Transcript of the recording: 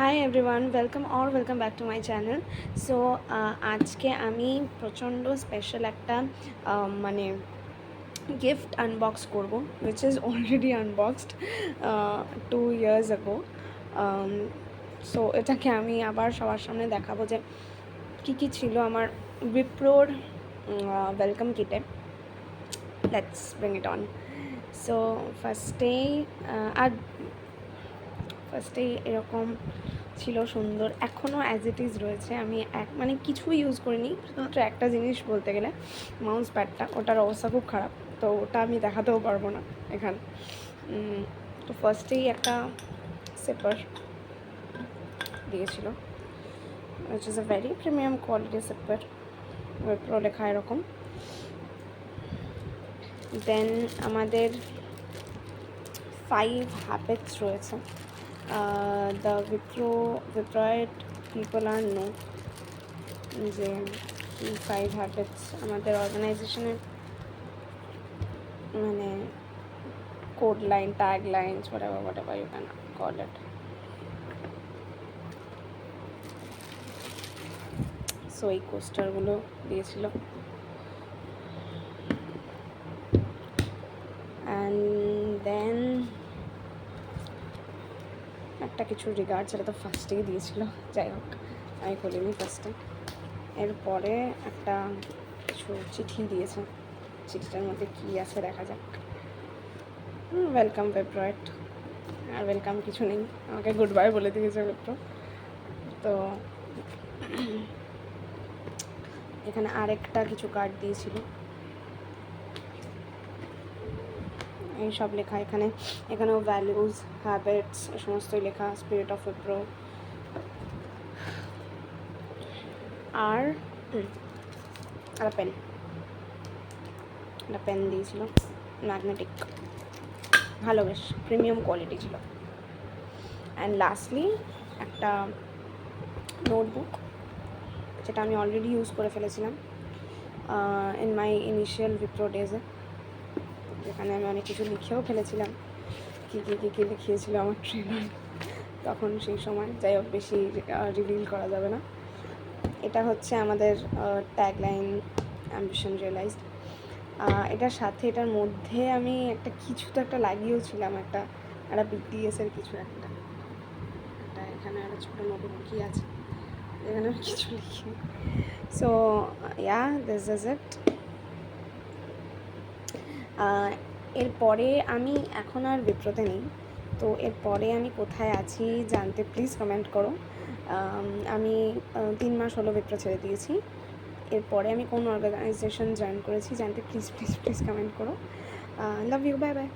High everyone, welcome back to my channel. So আজকে আমি প্রচণ্ড স্পেশাল একটা মানে গিফট আনবক্স করব, which is already unboxed 2 years ago. So এটাকে আমি আবার সবার সামনে দেখাবো যে কী কী ছিল আমার উইপ্রোর ওয়েলকাম কিটে। Let's bring it on. So ফার্স্টেই এরকম ছিল সুন্দর, এখনও অ্যাজ ইট ইজ রয়েছে। আমি মানে কিছুই ইউজ করিনি, শুধুমাত্র একটা জিনিস বলতে গেলে মাউস প্যাডটা, ওটার অবস্থা খুব খারাপ, তো ওটা আমি দেখাতেও পারবো না এখানে। তো ফার্স্টেই একটা সিপার দিয়েছিল, which is a very premium quality sipper, Wipro লেখা এরকম। দেন আমাদের 5 হ্যাবিটস রয়েছে। The Viproid people are know যে 5 হ্যাবিটস আমাদের অর্গানাইজেশনের মানে code line, tag lines, whatever you can call it. So এই কোস্টারগুলো দিয়েছিল। অ্যান্ড দেন একটা কিছু রিগার্ড, সেটা তো ফার্স্টেই দিয়েছিল, যাই হোক আমি খুলিনি ফার্স্টে। এরপরে একটা কিছু চিঠি দিয়েছে, চিঠিটার মধ্যে কী আছে দেখা যাক। ওয়েলকাম Viproid, আর ওয়েলকাম কিছু নেই, আমাকে গুড বাই বলে দিয়েছে Wipro। তো এখানে আরেকটা কিছু কার্ড দিয়েছিল, এই সব লেখা এখানেও ভ্যালুজ, হ্যাবিটস সমস্তই লেখা, স্পিরিট অফ Wipro। আর একটা পেন দিয়েছিল, ম্যাগনেটিক, ভালো, বেশ প্রিমিয়াম কোয়ালিটি ছিল। অ্যান্ড লাস্টলি একটা নোটবুক, যেটা আমি অলরেডি ইউজ করে ফেলেছিলাম ইন মাই ইনিশিয়াল Wipro ডেজে, যেখানে আমি অনেক কিছু লিখেও ফেলেছিলাম, কী লিখিয়েছিল আমার ট্রেনার তখন সেই সময়। যাই হোক, বেশি রিভিল করা যাবে না। এটা হচ্ছে আমাদের ট্যাগলাইন, অ্যাম্বিশন রিয়েলাইজড। এটার সাথে, এটার মধ্যে আমি একটা কিছু তো একটা লাগিয়েও ছিলাম, একটা BTS-এর কিছু একটা এখানে একটা ছোটো নোটবুক কী আছে, এখানে আমি কিছু লিখি। So this is it. এরপরে আমি এখন আর Wiproতে নেই, তো এরপরে আমি কোথায় আছি জানতে প্লিজ কমেন্ট করো। আমি 3 মাস হলো Wipro ছেড়ে দিয়েছি। এরপরে আমি কোন অর্গানাইজেশন জয়েন করেছি জানতে প্লিজ কমেন্ট করো। Love you, bye by.